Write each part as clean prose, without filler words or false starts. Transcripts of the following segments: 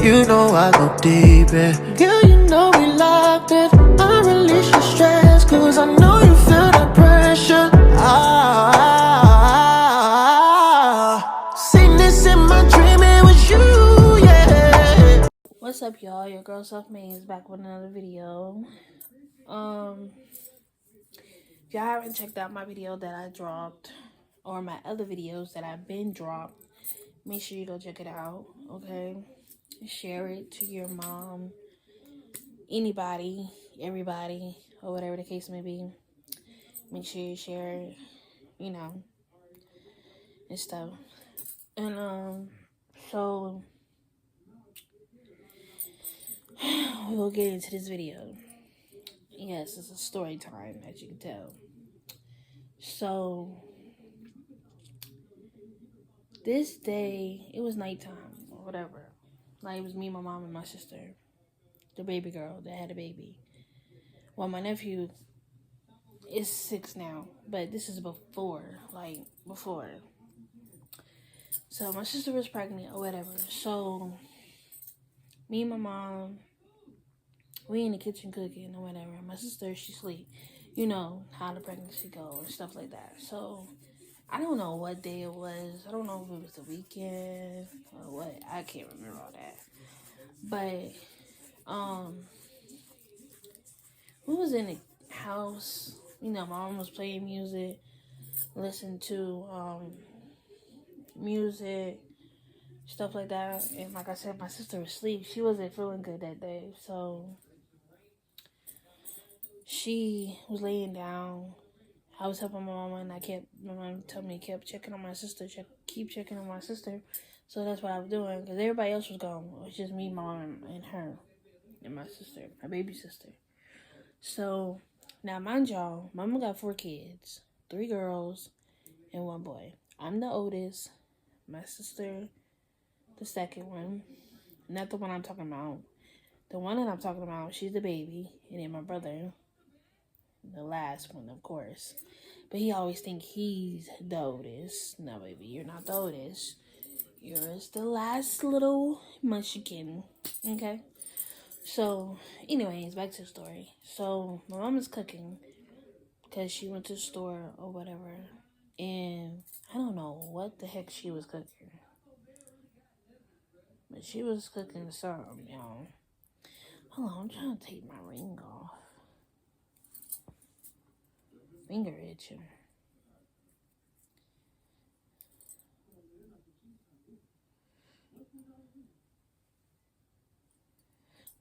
You know I go deep, girl, you know we locked it. I release your stress, cause I know you feel that pressure. Seen this in my dream, it was you, yeah. What's up, y'all? Your girl Self-Made is back with another video. If y'all haven't checked out my video that I dropped, or my other videos that I've been dropped, make sure you go check it out, okay? Share it to your mom, anybody, everybody, or whatever the case may be. Make sure you share it, you know, and stuff. And, so we'll get into this video. Yes, it's a story time, as you can tell. So, this day, it was nighttime, or whatever. Like, it was me, my mom, and my sister. The baby girl that had a baby. Well, my nephew is 6 now, but this is before. So, my sister was pregnant, or whatever. So, me and my mom, we in the kitchen cooking, or whatever. My sister, she sleep. You know how the pregnancy go, or stuff like that. So, I don't know what day it was. I don't know if it was the weekend or what. I can't remember all that. But, we was in the house. You know, my mom was playing music, listening to, music, stuff like that. And like I said, my sister was asleep. She wasn't feeling good that day. So, she was laying down. I was helping my mama, and my mom told me kept checking on my sister, keep checking on my sister. So that's what I was doing, because everybody else was gone. It was just me, mom, and her, and my sister, my baby sister. So, now mind y'all, mama got 4 kids, 3 girls, and 1 boy. I'm the oldest, my sister, the second one, not the one I'm talking about. The one that I'm talking about, she's the baby, and then my brother, the last one, of course. But he always think he's the oldest. No, baby, you're not the oldest. You're the last little munchkin. Okay? So, anyways, back to the story. So, my mom is cooking because she went to the store or whatever. And I don't know what the heck she was cooking. But she was cooking something, y'all. Hold on, I'm trying to take my ring off. Finger itching.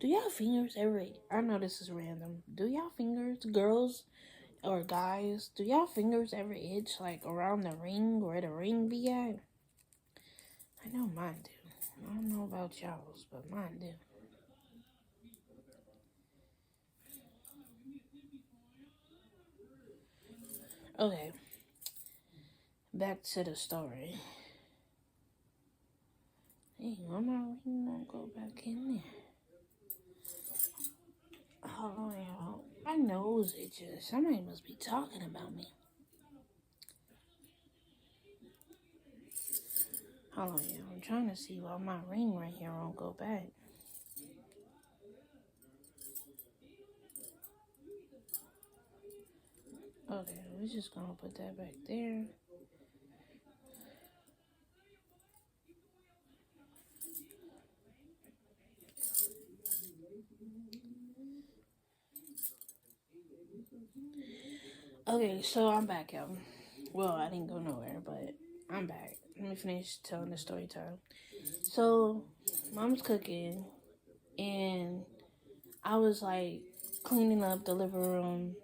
Do y'all fingers ever, I know this is random, do y'all fingers, girls or guys, do y'all fingers ever itch like around the ring, where the ring be at? I know mine do. I don't know about y'all's, but mine do. Okay, back to the story. Hey, why my ring won't go back in there? Oh, y'all. My nose itches. Somebody must be talking about me. Hold on, y'all. I'm trying to see why my ring right here won't go back. Okay, we're just gonna put that back there. Okay, so I'm back, y'all. Well, I didn't go nowhere, but I'm back. Let me finish telling the story time. So, mom's cooking, and I was like cleaning up the living room,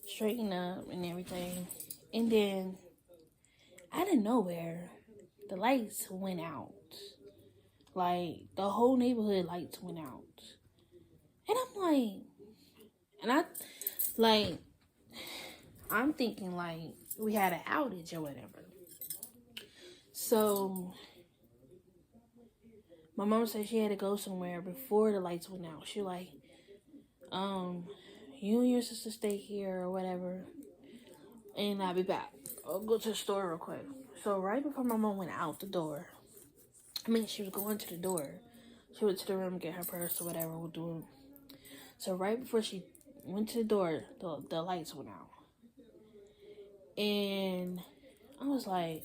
straightening up and everything. And then, out of nowhere, the lights went out. Like, the whole neighborhood lights went out. And I'm thinking like we had an outage or whatever. So, my mom said she had to go somewhere before the lights went out. She like, you and your sister stay here or whatever, and I'll be back. I'll go to the store real quick. So right before my mom went out the door, she was going to the door. She went to the room, get her purse or whatever, we'll do it. So right before she went to the door, the lights went out. And I was like,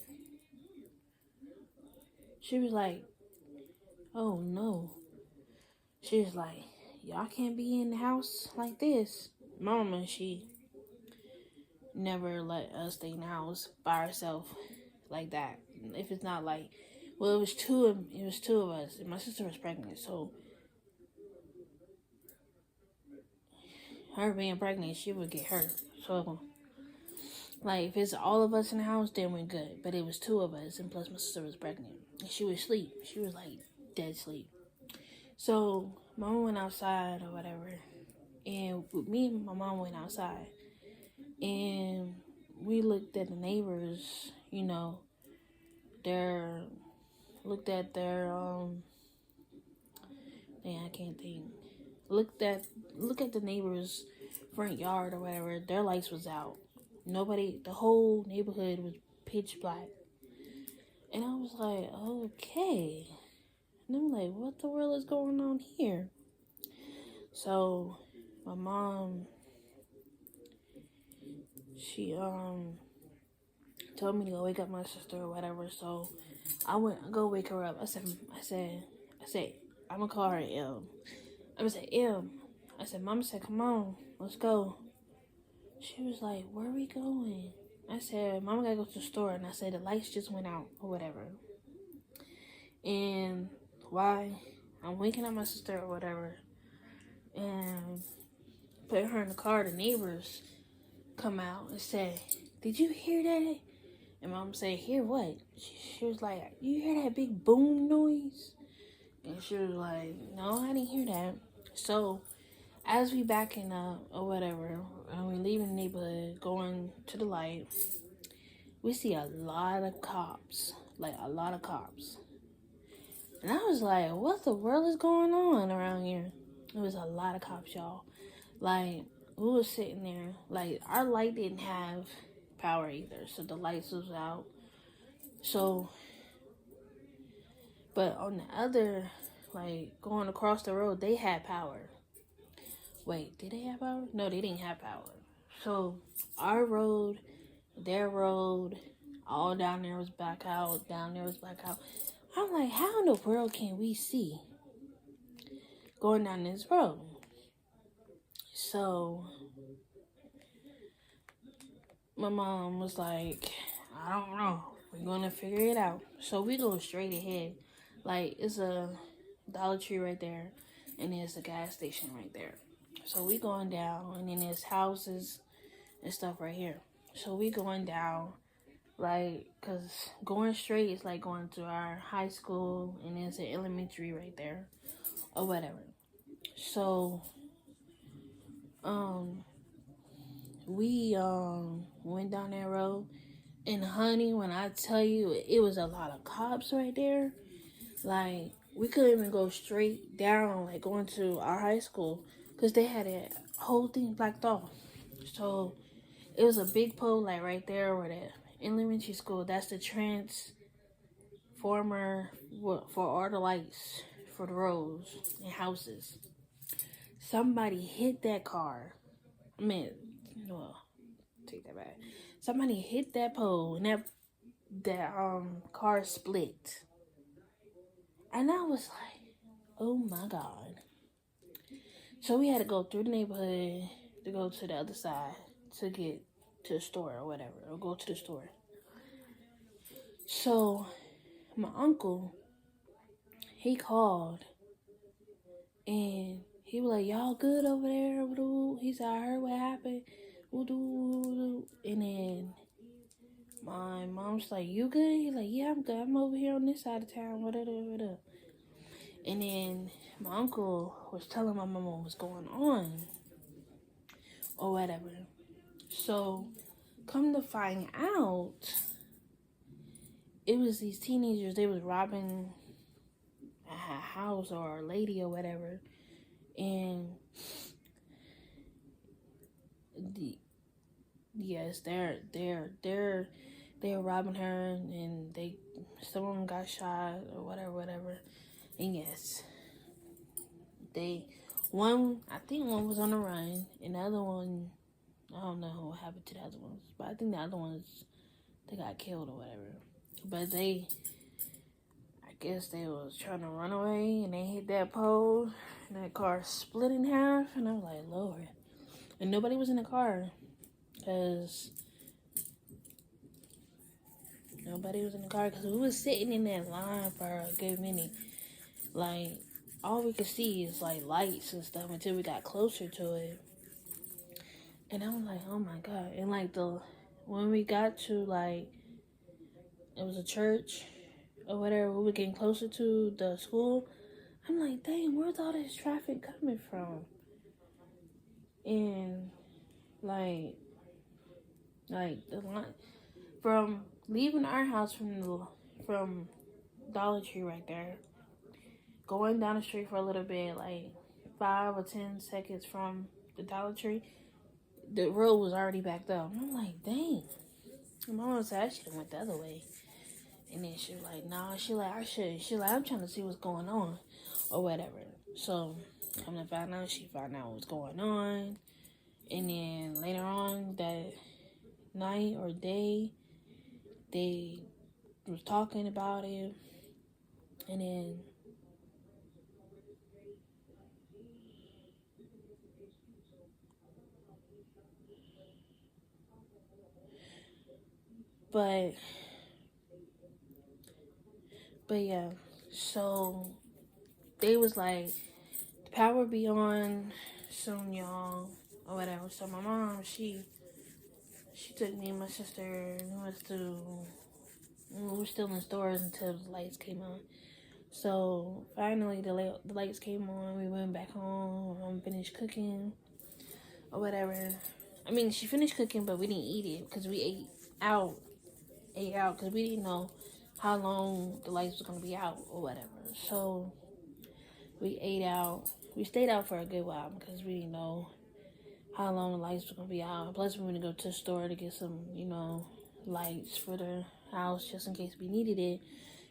she was like, oh no. She was like, y'all can't be in the house like this. Mama, she never let us stay in the house by ourselves like that. If it's not like, well, it was two of us, and my sister was pregnant, so her being pregnant, she would get hurt. So, like, if it's all of us in the house, then we're good. But it was two of us, and plus my sister was pregnant, and she was asleep. She was like dead sleep. So Mama went outside or whatever, and me and my mom went outside, and we looked at the neighbors. You know, looked at their I can't think. Look at the neighbors' front yard or whatever. Their lights was out. Nobody. The whole neighborhood was pitch black. And I was like, okay. And I'm like, what the world is going on here? So my mom, she told me to go wake up my sister or whatever. So I went go wake her up. I said, I'm gonna call her M. I was like, M. I said, Mama said, come on, let's go. She was like, where are we going? I said, Mama gotta go to the store. And I said, the lights just went out or whatever. And why? I'm waking up my sister or whatever. And put her in the car. The neighbors come out and say, did you hear that? And Mom said, hear what? She was like, you hear that big boom noise? And she was like, no, I didn't hear that. So as we backing up or whatever, and we leaving the neighborhood, going to the light, we see a lot of cops. Like, a lot of cops. And I was like, what the world is going on around here? It was a lot of cops, y'all. Like, we was sitting there. Like, our light didn't have power either. So the lights was out. So, but on the other, like, going across the road, they had power. Wait, did they have power? No, they didn't have power. So, our road, their road, all down there was black out. Down there was black out. I'm like, how in the world can we see going down this road? So, my mom was like, I don't know. We're going to figure it out. So, we go straight ahead. Like, it's a Dollar Tree right there. And there's a gas station right there. So, we going down. And then there's houses and stuff right here. So, we going down. Like, because going straight is like going to our high school. And there's an elementary right there. Or whatever. So, we went down that road, and honey, when I tell you, it was a lot of cops right there. Like, we couldn't even go straight down, like going to our high school, because they had that whole thing blacked off. So it was a big pole, like right there where the elementary school, that's the transformer for all the lights for the roads and houses. Somebody hit that car. Well, take that back. Somebody hit that pole, and that car split. And I was like, oh my God. So we had to go through the neighborhood to go to the other side to get to the store or whatever, or go to the store. So my uncle, he called, and he was like, y'all good over there? He said, I heard what happened. And then my mom's like, you good? He's like, yeah, I'm good. I'm over here on this side of town. Whatever. And then my uncle was telling my mama what was going on or whatever. So, come to find out, it was these teenagers. They was robbing a house or a lady or whatever. And they're robbing her, and some of them got shot or whatever. And yes, I think one was on the run, and the other one, I don't know what happened to the other ones, but I think the other ones, they got killed or whatever. But I guess they was trying to run away, and they hit that pole, and that car split in half, and I was like, Lord. And nobody was in the car, because we was sitting in that line for a good minute. Like, all we could see is, like, lights and stuff until we got closer to it. And I was like, oh my God. And, like, when we got to, like, it was a church or whatever, we were getting closer to the school. I'm like, dang, where's all this traffic coming from? And, like the line, from leaving our house from Dollar Tree right there, going down the street for a little bit, like 5 or 10 seconds from the Dollar Tree, the road was already backed up. And I'm like, dang. And my mom said I should have went the other way. And then she was like, nah, she like, I should. She like, I'm trying to see what's going on or whatever. So, come to find out, she found out what's going on. And then later on that night or day, they was talking about it. And then But yeah, so they was like, the power be on soon, y'all, or whatever. So my mom, she took me and my sister, we were still in stores until the lights came on. So finally the lights came on, we went back home, Mom finished cooking, or whatever. I mean, she finished cooking, but we didn't eat it, because we ate out, because we didn't know how long the lights was going to be out or whatever. So we ate out. We stayed out for a good while because we didn't know how long the lights were going to be out. Plus, we were going to go to the store to get some, lights for the house just in case we needed it.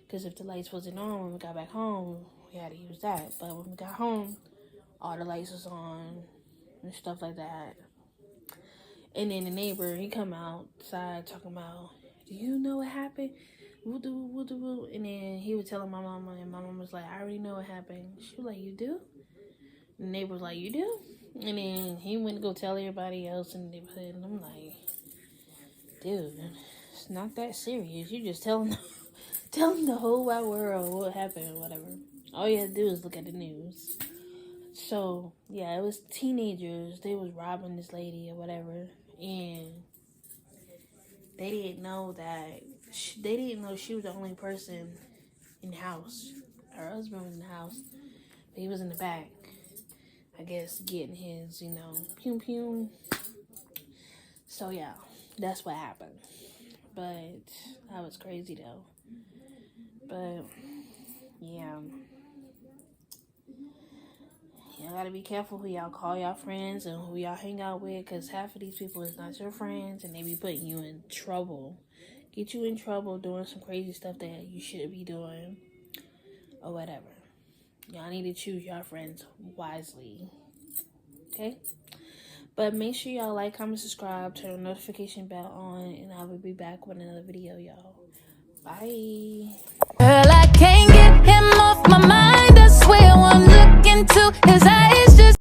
Because if the lights wasn't on when we got back home, we had to use that. But when we got home, all the lights was on and stuff like that. And then the neighbor, he come outside talking about, do you know what happened? Woo-doo. And then he was telling my mama, and my mama was like, I already know what happened. She was like, you do? And the neighbor was like, you do? And then he went to go tell everybody else in the neighborhood. And I'm like, dude, it's not that serious. You just telling the whole wide world what happened or whatever. All you have to do is look at the news. So, yeah, it was teenagers. They was robbing this lady or whatever. And they didn't know she was the only person in the house. Her husband was in the house, but he was in the back, I guess, getting his, pew. So, yeah, that's what happened. But that was crazy, though. But, yeah. Y'all gotta be careful who y'all call y'all friends and who y'all hang out with, because half of these people is not your friends, and they be putting you in trouble. Get you in trouble doing some crazy stuff that you shouldn't be doing or whatever. Y'all need to choose your friends wisely. Okay? But make sure y'all like, comment, subscribe, turn the notification bell on, and I will be back with another video, y'all. Bye. Girl, I can't get him off my mind. I swear one look into his eyes just